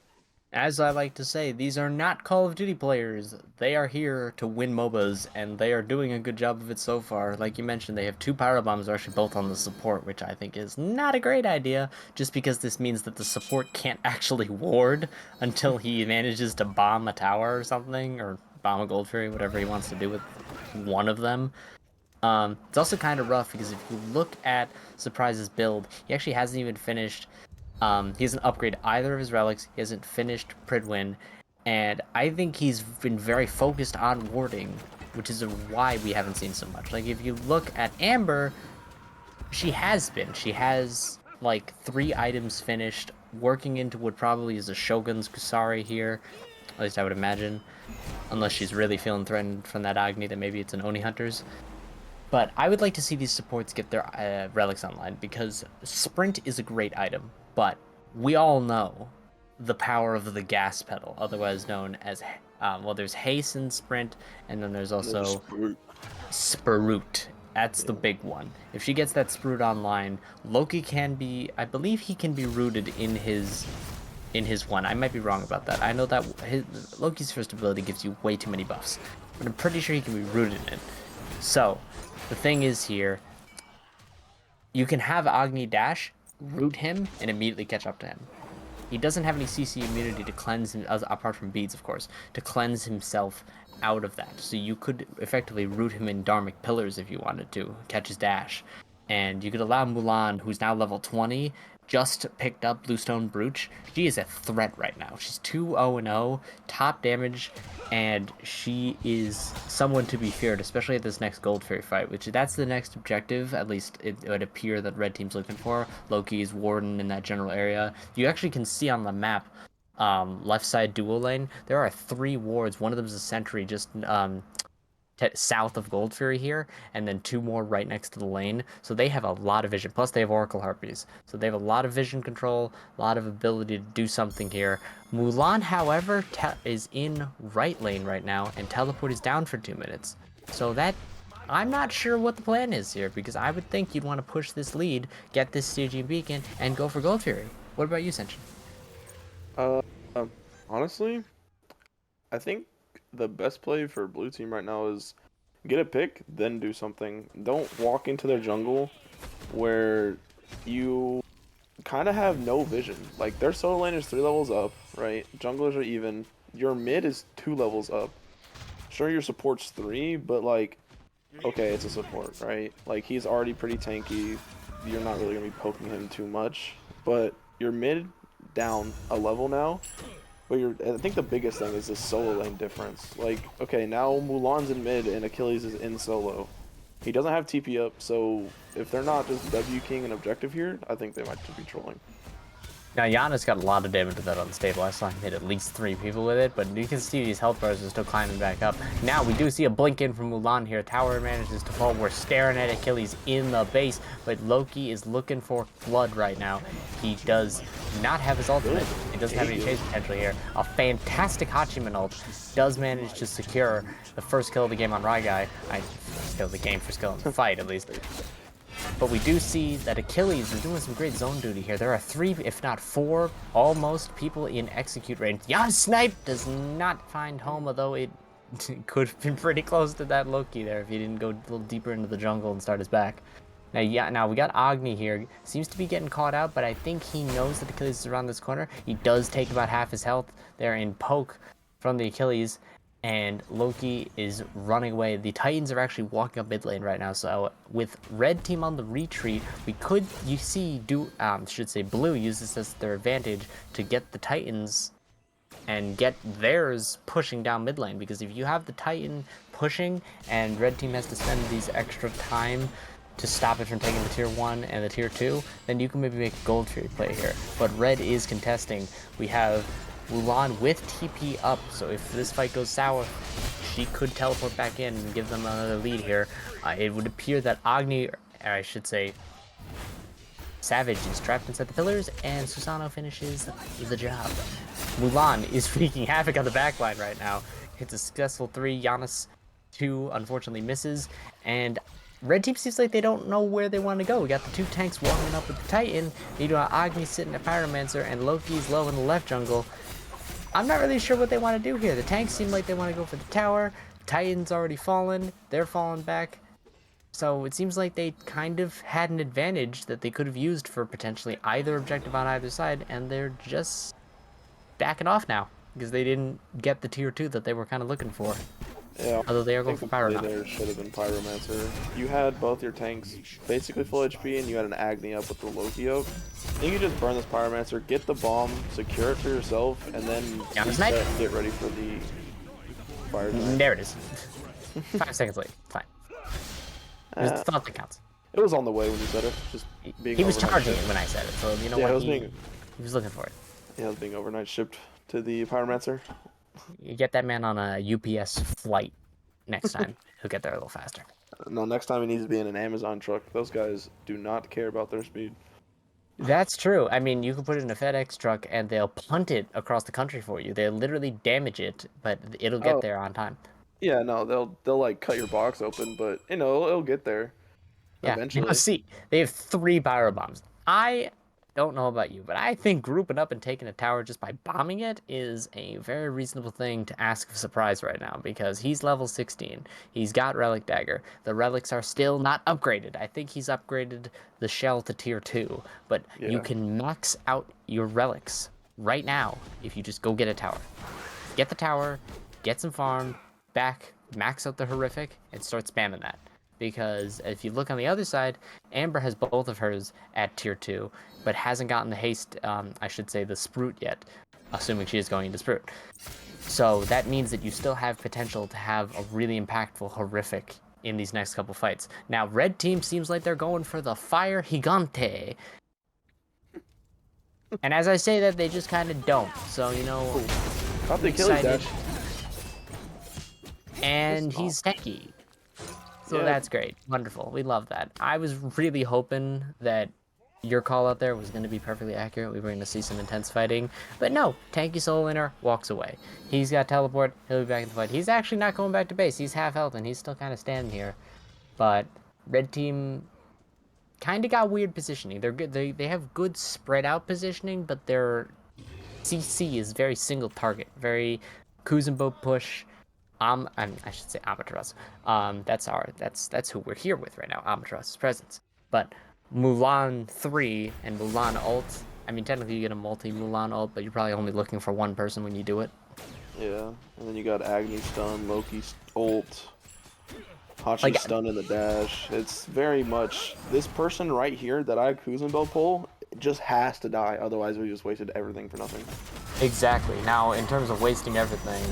As I like to say, these are not Call of Duty players. They are here to win MOBAs, and they are doing a good job of it so far. Like you mentioned, they have 2 Pyro Bombs are actually both on the support, which I think is not a great idea, just because this means that the support can't actually ward until he manages to bomb a tower or something, or bomb a Gold Fury, whatever he wants to do with one of them. It's also kind of rough because if you look at Surprise's build, he actually hasn't even finished. He hasn't upgraded either of his relics. He hasn't finished Pridwin, and I think he's been very focused on warding, which is why we haven't seen so much. Like if you look at Amber, she has been. She has like 3 items finished, working into what probably is a Shogun's Kusari here. At least I would imagine, unless she's really feeling threatened from that Agni, that maybe it's an Oni Hunters. But I would like to see these supports get their relics online because Sprint is a great item, but we all know the power of the gas pedal, otherwise known as, well, there's Haste and Sprint, and then there's And they're just also Sprout. That's the big one. If she gets that Sprout online, Loki can be, I believe he can be rooted in his one. I might be wrong about that. I know that Loki's first ability gives you way too many buffs, but I'm pretty sure he can be rooted in it. So, the thing is here, you can have Agni dash, root him, and immediately catch up to him. He doesn't have any CC immunity to cleanse him, apart from beads, of course, to cleanse himself out of that. So you could effectively root him in Dharmic Pillars if you wanted to, catch his dash. And you could allow Mulan, who's now level 20, just picked up Bluestone Brooch. She is a threat right now. She's 2-0-0, top damage, and she is someone to be feared, especially at this next Gold Fairy fight, which that's the next objective, at least it would appear that Red Team's looking for. Loki's Warden in that general area. You actually can see on the map, left side dual lane, there are 3 wards. One of them is a sentry just south of Gold Fury here, and then 2 more right next to the lane. So they have a lot of vision. Plus, they have Oracle Harpies. So they have a lot of vision control, a lot of ability to do something here. Mulan, however, is in right lane right now, and teleport is down for 2 minutes. So that, I'm not sure what the plan is here, because I would think you'd want to push this lead, get this Stygian Beacon, and go for Gold Fury. What about you, Seishin? Uh, honestly, I think the best play for blue team right now is get a pick, then do something. Don't walk into their jungle where you kind of have no vision. Like their solo lane is 3 levels up, right? Junglers are even. Your mid is 2 levels up. Sure, your support's 3, but like, okay, it's a support, right? Like he's already pretty tanky. You're not really gonna be poking him too much, but your mid down a level now. But I think the biggest thing is the solo lane difference. Like, okay, now Mulan's in mid and Achilles is in solo. He doesn't have TP up, so if they're not just W King and objective here, I think they might just be trolling. Now, Giannis got a lot of damage with that unstable. I saw him hit at least 3 people with it, but you can see these health bars are still climbing back up. Now, we do see a blink in from Mulan here. Tower manages to fall. We're staring at Achilles in the base, but Loki is looking for blood right now. He does not have his ultimate. He doesn't have any chase potential here. A fantastic Hachiman ult does manage to secure the first kill of the game on Ryguy. First kill of the game, first kill in the fight, at least. But we do see that Achilles is doing some great zone duty here. There are 3, if not 4, almost people in execute range. Yeah, Snipe does not find home, although it could have been pretty close to that Loki there if he didn't go a little deeper into the jungle and start his back. Now we got Agni here. Seems to be getting caught out, but I think he knows that Achilles is around this corner. He does take about half his health there in poke from the Achilles, and Loki is running away. The Titans are actually walking up mid lane right now, so with red team on the retreat, we could, blue use this as their advantage to get the Titans and get theirs pushing down mid lane, because if you have the Titan pushing and red team has to spend these extra time to stop it from taking the tier 1 and the tier 2, then you can maybe make a gold tree play here. But red is contesting. We have Mulan with TP up, so if this fight goes sour, she could teleport back in and give them another lead here. It would appear that Agni, or I should say Savage, is trapped inside the pillars, and Susano finishes the job. Mulan is wreaking havoc on the backline right now. Hits a successful 3, Giannis 2 unfortunately misses, and red team seems like they don't know where they want to go. We got the 2 tanks walking up with the Titan. You got Agni sitting at Pyromancer, and Loki's low in the left jungle. I'm not really sure what they want to do here. The tanks seem like they want to go for the tower. Titan's already fallen. They're falling back. So it seems like they kind of had an advantage that they could have used for potentially either objective on either side, and they're just backing off now because they didn't get the tier 2 that they were kind of looking for. Yeah, although they are going for Pyro now. There should have been Pyromancer. You had both your tanks basically full HP, and you had an Agni up with the Loki up. You could just burn this Pyromancer, get the bomb, secure it for yourself, and then get ready for the fire. There it is. 5 seconds late. Fine. It was the thought that counts. It was on the way when you said it. Just being. He was charging it when I said it, so you know what? He was looking for it. Yeah, it was being overnight shipped to the Pyromancer. You get that man on a UPS flight next time. He'll get there a little faster. No, next time he needs to be in an Amazon truck. Those guys do not care about their speed. That's true. I mean, you can put it in a FedEx truck and they'll punt it across the country for you. They'll literally damage it, but it'll get there on time. Yeah, no, they'll like cut your box open, but you know it'll get there. Yeah. Eventually. Now, see, they have 3 pyro bombs. I don't know about you, but I think grouping up and taking a tower just by bombing it is a very reasonable thing to ask of Surprise right now, because he's level 16. He's got Relic Dagger. The relics are still not upgraded. I think he's upgraded the shell to tier 2, but you can max out your relics right now if you just go get a tower. Get the tower, get some farm, back, max out the horrific, and start spamming that. Because if you look on the other side, Amber has both of hers at tier 2, but hasn't gotten the haste, I should say the Sprout yet, assuming she is going into Sprout. So that means that you still have potential to have a really impactful horrific in these next couple fights. Now, red team seems like they're going for the Fire Gigante. And as I say that, they just kind of don't. So, you know, I'm excited. And he's tanky. So that's great. Wonderful. We love that. I was really hoping that your call out there was going to be perfectly accurate. We were going to see some intense fighting. But no, tanky solo laner walks away. He's got teleport. He'll be back in the fight. He's actually not going back to base. He's half health and he's still kind of standing here. But red team kind of got weird positioning. They're good. They have good spread out positioning, but their CC is very single target. Very Kuzenbo push. I should say Amaterasu. That's who we're here with right now, Amaterasu's presence. But Mulan 3 and Mulan ult, I mean, technically you get a multi-Mulan ult, but you're probably only looking for one person when you do it. Yeah, and then you got Agni stun, Loki ult, Hachi Like, stun in the dash. It's very much this person right here that I Kuzenbo pull just has to die, otherwise we just wasted everything for nothing. exactly. Now, in terms of wasting everything,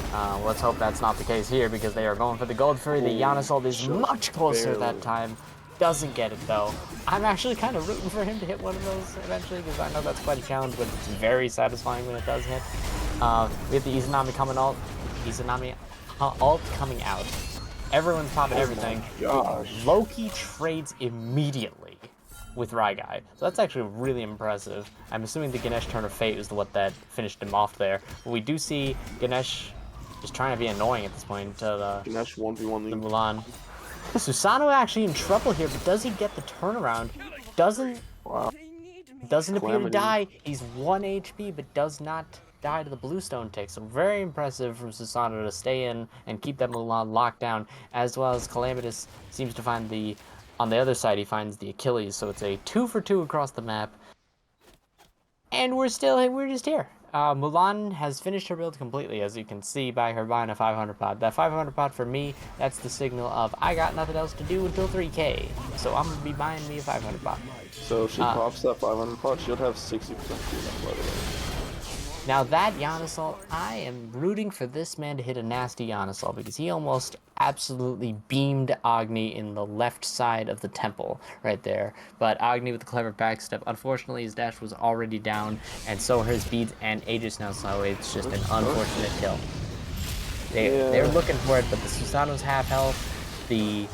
let's hope that's not the case here because they are going for the gold fairy. The Ooh, Giannis ult is just much closer that barely. time. Doesn't get it though. I'm actually kind of rooting for him to hit one of those eventually because I know that's quite a challenge, but it's very satisfying when it does hit. We have the Izanami coming ult. Izanami ult coming out. Everyone's popping Oh my everything. gosh. Loki trades immediately with Raigai. So that's actually really impressive. I'm assuming the Ganesh Turn of Fate was what that finished him off there. But we do see Ganesh just trying to be annoying at this point to Ganesh 1v1 the the Mulan. Susano actually in trouble here, but does he get the turnaround? Doesn't wow. doesn't appear to Calamity. die. He's 1 HP, but does not die to the bluestone tick. So very impressive from Susano to stay in and keep that Mulan locked down, as well as Calamitous seems to find the... On the other side, he finds the Achilles, so it's a 2 for 2 across the map. And we're just here. Mulan has finished her build completely, as you can see by her buying a 500 pot. That 500 pot for me, that's the signal of I got nothing else to do until 3K. So I'm gonna be buying me a 500 pot. So if she Uh, pops that 500 pot, she'll have 60% cooldown, by the way. Now that Giannisol, I am rooting for this man to hit a nasty Giannisol because he almost absolutely beamed Agni in the left side of the temple right there. But Agni with the clever backstep, unfortunately his dash was already down and so are his beads and Aegis now, so it's just Good an start. unfortunate kill. They're Yeah. looking for it, but the Susano's half health. The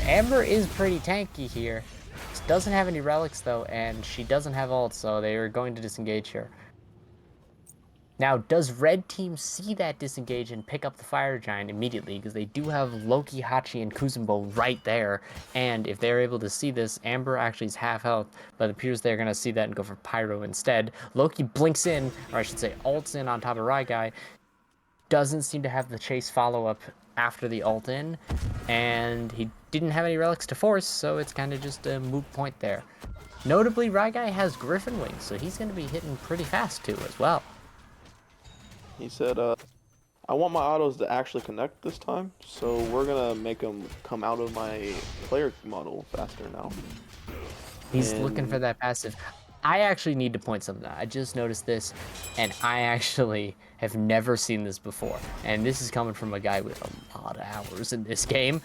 Amber is pretty tanky here. She doesn't have any relics though, and she doesn't have ult, so they are going to disengage her. Now, does Red Team see that disengage and pick up the Fire Giant immediately? Because they do have Loki, Hachi, and Kuzenbo right there. And if they're able to see this, Amber actually is half health, but it appears they're going to see that and go for Pyro instead. Loki blinks in, or I should say ults in on top of Raigai. Doesn't seem to have the chase follow-up after the ult in. And he didn't have any relics to force, so it's kind of just a moot point there. Notably, Raigai has Griffin Wings, so he's going to be hitting pretty fast too as well. He said, I want my autos to actually connect this time, so we're gonna make them come out of my player model faster now. He's looking for And that passive. I actually need to point something out. I just noticed this, and I actually have never seen this before. And this is coming from a guy with a lot of hours in this game.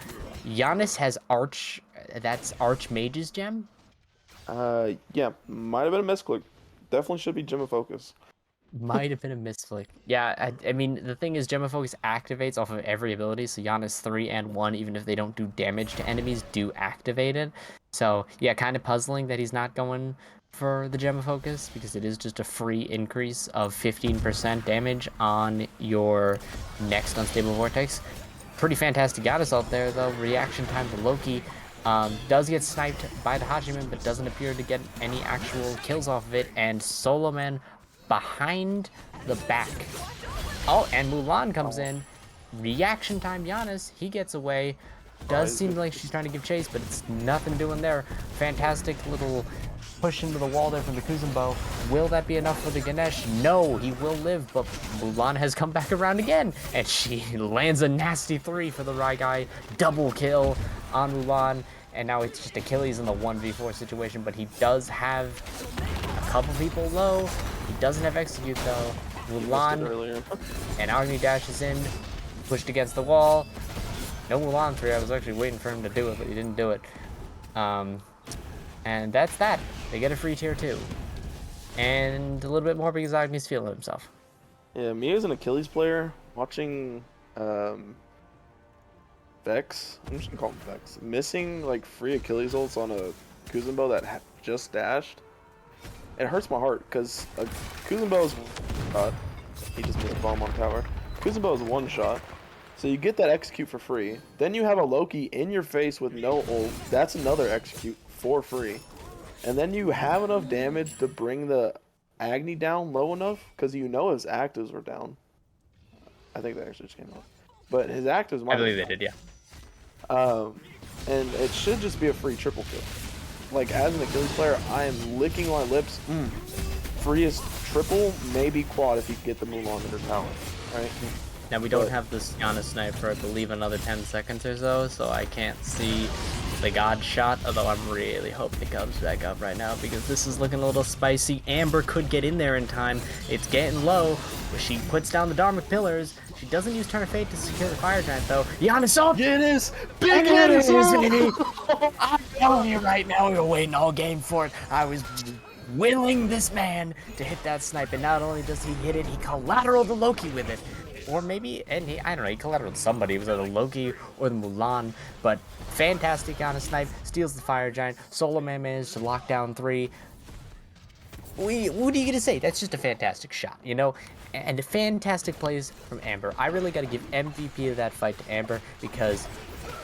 Giannis has Arch, that's Archmage's gem. yeah, might have been a misclick. Definitely should be Gem of Focus. Might have been a misflick. Yeah, I mean, the thing is, Gemma Focus activates off of every ability, so Giannis 3 and 1, even if they don't do damage to enemies, do activate it. So, yeah, kind of puzzling that he's not going for the Gemma Focus, because it is just a free increase of 15% damage on your next Unstable Vortex. Pretty fantastic Giannis out there, though. Reaction time to Loki. Does get sniped by the Hachiman, but doesn't appear to get any actual kills off of it, and Solo Man behind the back. Oh, and Mulan comes in. Reaction time, Giannis. He gets away. Does seem like she's trying to give chase, but it's nothing doing there. Fantastic little push into the wall there from the Kuzenbo. Will that be enough for the Ganesh? No, he will live, but Mulan has come back around again, and she lands a nasty 3 for the Raigai. Double kill on Mulan, and now it's just Achilles in the 1v4 situation, but he does have a couple people low. He doesn't have execute though. He missed it Mulan earlier. and Agni dashes in, pushed against the wall. No Mulan 3. I was actually waiting for him to do it, but he didn't do it. And that's that. They get a free tier 2. And a little bit more because Agni's feeling himself. Yeah, me as an Achilles player, watching Vex, I'm just gonna call him Vex, missing like free Achilles ults on a Kuzenbo that just dashed, it hurts my heart because Kuzenbo's shot, he just missed bomb on tower. Kuzenbo's one shot, so you get that execute for free. Then you have a Loki in your face with no ult, that's another execute for free. And then you have enough damage to bring the Agni down low enough because you know his actives are down. I think that actually just came out. but his actives I might believe have they did, yeah. and it should just be a free triple kill. Like, as an Achilles player, I am licking my lips. Freest triple, maybe quad if you can get the Mulan in her tower, right? Now we don't have this Yana snipe for, I believe, another 10 seconds or so I can't see the god shot, although I'm really hoping it comes back up right now because this is looking a little spicy. Amber could get in there in time. It's getting low. She puts down the Dharmic Pillars. She doesn't use Turn of Fate to secure the Fire Giant, though. Yana's up! It is! Big And it hit is, baby! I'm telling you right now, we were waiting all game for it. I was willing this man to hit that snipe, and not only does he hit it, he collateraled the Loki with it. Or maybe, I don't know, he collateraled somebody. It was either Loki or the Mulan, but fantastic on a snipe, steals the Fire Giant. Solo Man managed to lock down 3. What are you going to say? That's just a fantastic shot, you know? And fantastic plays from Amber. I really got to give MVP of that fight to Amber because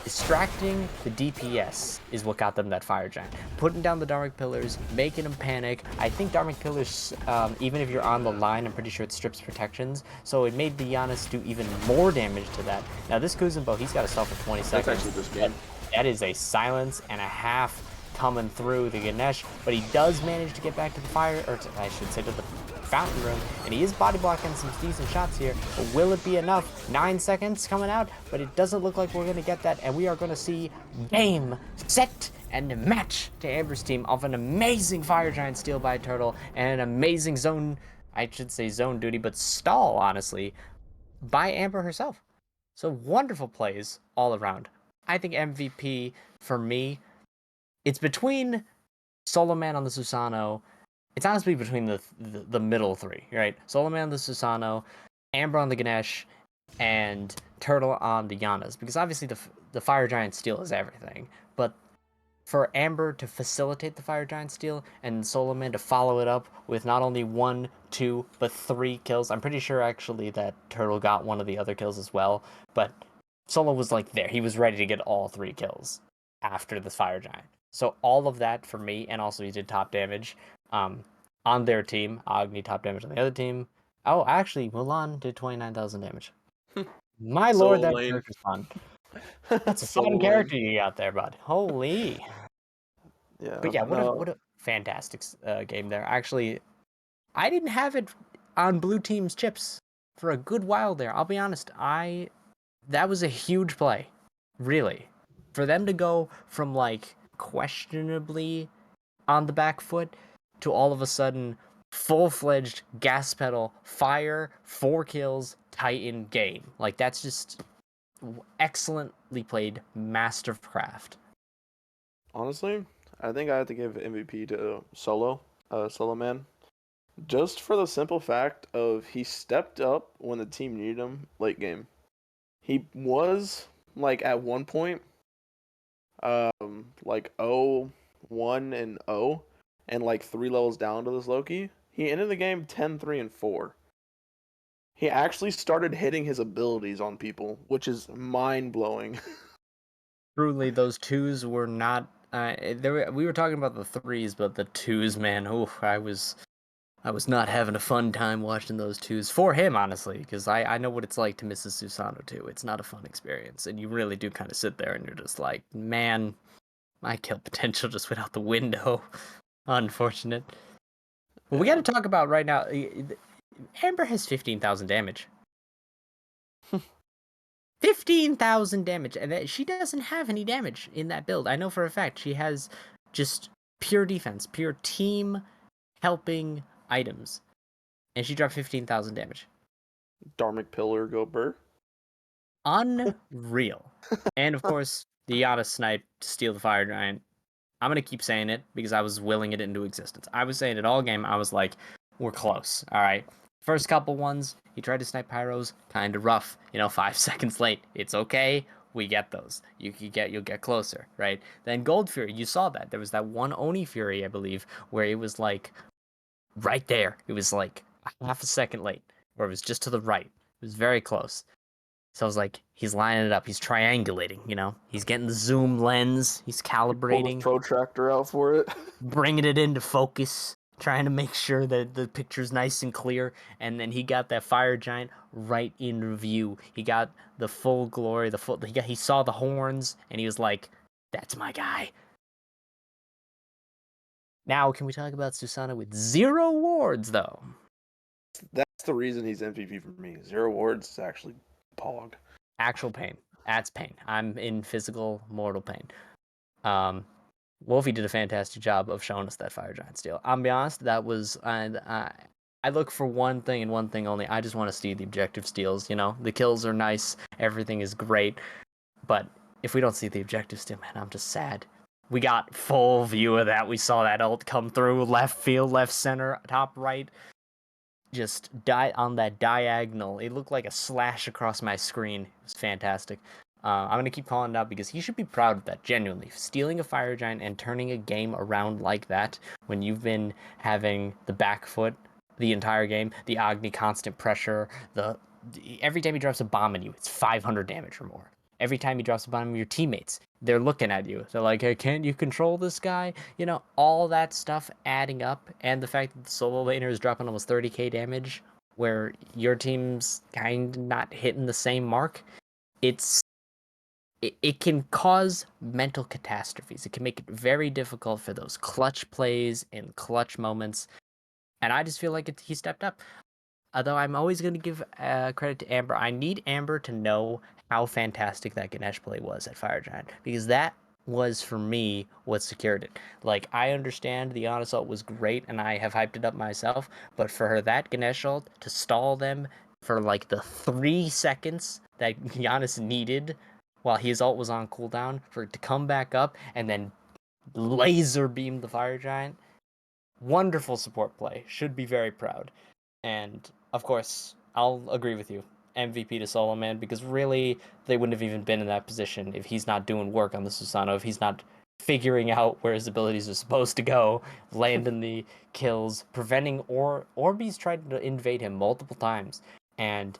distracting the DPS is what got them that Fire Giant. Putting down the Dharmic Pillars, making them panic. I think Dharmic Pillars, even if you're on the line, I'm pretty sure it strips protections. So it made the Giannis do even more damage to that. Now this Kuzenbo, he's got to sell for 20 seconds. That's actually this game. That is a silence and a half coming through the Ganesh, but he does manage to get back to the fire, or I should say to the fountain room, and he is body blocking some decent shots here, but will it be enough? 9 seconds coming out, but it doesn't look like we're going to get that, and we are going to see game, set, and match to Amber's team off an amazing Fire Giant steal by Turtle, and an amazing zone, I should say zone duty, but stall, honestly, by Amber herself. So wonderful plays all around. I think MVP, for me, it's between Solo Man on the Susano. It's honestly between the middle 3, right? Solo Man on the Susano, Amber on the Ganesh, and Turtle on the Yanas. Because obviously the Fire Giant steal is everything. But for Amber to facilitate the Fire Giant steal and Solo Man to follow it up with not only 1, 2, but 3 kills. I'm pretty sure actually that Turtle got one of the other kills as well. But Solo was like there. He was ready to get all 3 kills after the Fire Giant. So all of that for me, and also he did top damage on their team. Agni top damage on the other team. Oh, actually, Mulan did 29,000 damage. My lord, that character's fun. That's a fun character you got there, bud. Holy. Yeah. But yeah, what a fantastic game there. Actually, I didn't have it on blue team's chips for a good while there. I'll be honest. That was a huge play. Really. For them to go from like questionably on the back foot to all of a sudden full-fledged gas pedal, fire, 4 kills, Titan game. Like that's just excellently played mastercraft. Honestly, I think I have to give MVP to Solo Man. Just for the simple fact of he stepped up when the team needed him late game. He was like at one point like 0-1 and 0 and like 3 levels down to this Loki. He ended the game 10-3 and 4. He actually started hitting his abilities on people, which is mind-blowing. Truly, those 2s were not we were talking about the 3s, but the 2s, man, I was not having a fun time watching those 2s for him, honestly, because I know what it's like to miss a Susano too. It's not a fun experience, and you really do kind of sit there and you're just like, man, my kill potential just went out the window. Unfortunate. Well, we got to talk about right now. Amber has 15,000 damage. 15,000 damage, and she doesn't have any damage in that build. I know for a fact she has just pure defense, pure team helping items, and she dropped 15,000 damage. Dharmic Pillar go burr. Unreal. And of course, the Yada snipe to steal the Fire Giant. I'm gonna keep saying it because I was willing it into existence. I was saying it all game. I was like, we're close. All right. First couple ones, he tried to snipe pyros, kind of rough. 5 seconds late. It's okay. We get those. You'll get closer, right? Then Gold Fury, you saw that. There was that one Oni Fury, I believe, where it was like right there. It was like half a second late, or it was just to the right. It was very close. So I was like, he's lining it up. He's triangulating, He's getting the zoom lens. He's Pulled his calibrating. protractor out for it. Bringing it into focus. trying to make sure that the picture's nice and clear. And then he got that fire giant right in view. He got the full glory, the full. He saw the horns, and he was like, "That's my guy." Now, can we talk about Susanna with 0 wards though? That's the reason he's MVP for me. 0 wards is actually pog. Actual pain. That's pain. I'm in physical mortal pain. Um, Wolfie did a fantastic job of showing us that fire giant steal. I'll be honest, that was I look for one thing and one thing only. I just want to see the objective steals. You know, the kills are nice, everything is great, but if we don't see the objective steal, man, I'm just sad. We got full view of that. We saw that ult come through left field, left center, top right. Just die on that diagonal. It looked like a slash across my screen. It was fantastic. I'm gonna keep calling it out because he should be proud of that. Genuinely, stealing a fire giant and turning a game around like that when you've been having the back foot the entire game, the Agni constant pressure, the every time he drops a bomb on you, it's 500 damage or more. Every time he drops a bomb on your teammates, they're looking at you. They're like, "Hey, can't you control this guy?" You know, all that stuff adding up, and the fact that the solo laner is dropping almost 30k damage, where your team's kind of not hitting the same mark, it's it can cause mental catastrophes. It can make it very difficult for those clutch plays and clutch moments. And I just feel like he stepped up. Although I'm always going to give credit to Amber. I need Amber to know how fantastic that Ganesh play was at Fire Giant, because that was, for me, what secured it. Like, I understand the Honest ult was great, and I have hyped it up myself, but for her, that Ganesh ult, to stall them for, like, the 3 seconds that Giannis needed while his ult was on cooldown, for it to come back up and then laser beam the Fire Giant, wonderful support play. Should be very proud. And of course, I'll agree with you. MVP to Solo Man, because really they wouldn't have even been in that position if he's not doing work on the Susano, if he's not figuring out where his abilities are supposed to go, landing the kills, preventing Orbeez tried to invade him multiple times. And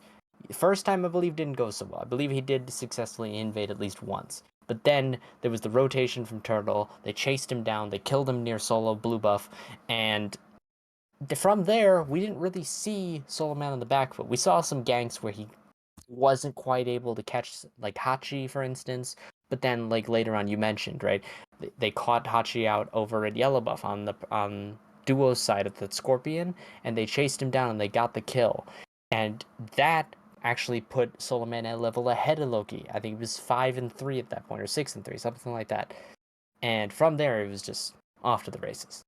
first time I believe didn't go so well. I believe he did successfully invade at least once. But then there was the rotation from Turtle. They chased him down. They killed him near Solo Blue Buff, and from there, we didn't really see Solo Man on the back foot. We saw some ganks where he wasn't quite able to catch, like Hachi, for instance. But then, like later on, you mentioned, right? They caught Hachi out over at Yellow Buff on the Duo's side of the Scorpion, and they chased him down and they got the kill. And that actually put Solo Man at a level ahead of Loki. I think it was 5-3 at that point, or 6-3, something like that. And from there, it was just off to the races.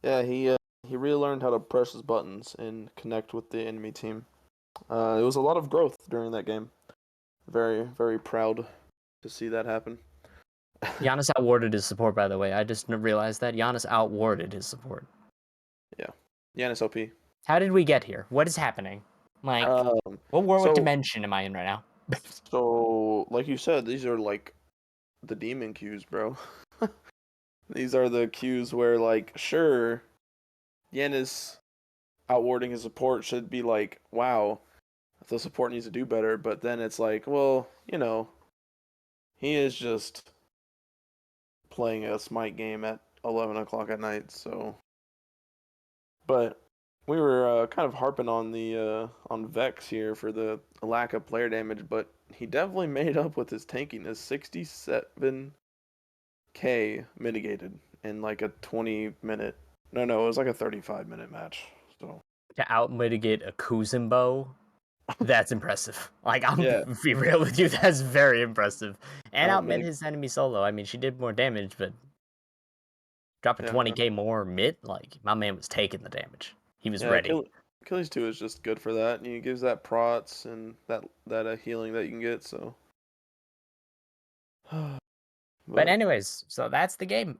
Yeah, he really learned how to press his buttons and connect with the enemy team. It was a lot of growth during that game. Very, very proud to see that happen. Giannis outwarded his support, by the way. I just realized that Giannis outwarded his support. Yeah. Yanis OP. How did we get here? What is happening? Like, Um, what so dimension am I in right now? so like you said, these are like the demon cues, bro. These are the cues where like sure, Yanis outwarding his support should be like, wow, the support needs to do better, but then it's like, well, he is just playing a smite game at 11 o'clock at night, so. But we were kind of harping on the on Vex here for the lack of player damage, but he definitely made up with his tankiness. 67k mitigated in like a 20-minute. No, it was like a 35-minute match. So To out mitigate a Kuzumbo, that's impressive. Like, I'm yeah, be real with you, that's very impressive. And out outmid mitig. his enemy solo. I mean, she did more damage, but dropping Yeah, 20k more mid, like, my man was taking the damage. He was yeah. ready. Achilles 2 is just good for that. He gives that prots and that healing that you can get. So, But but anyways, so that's the game.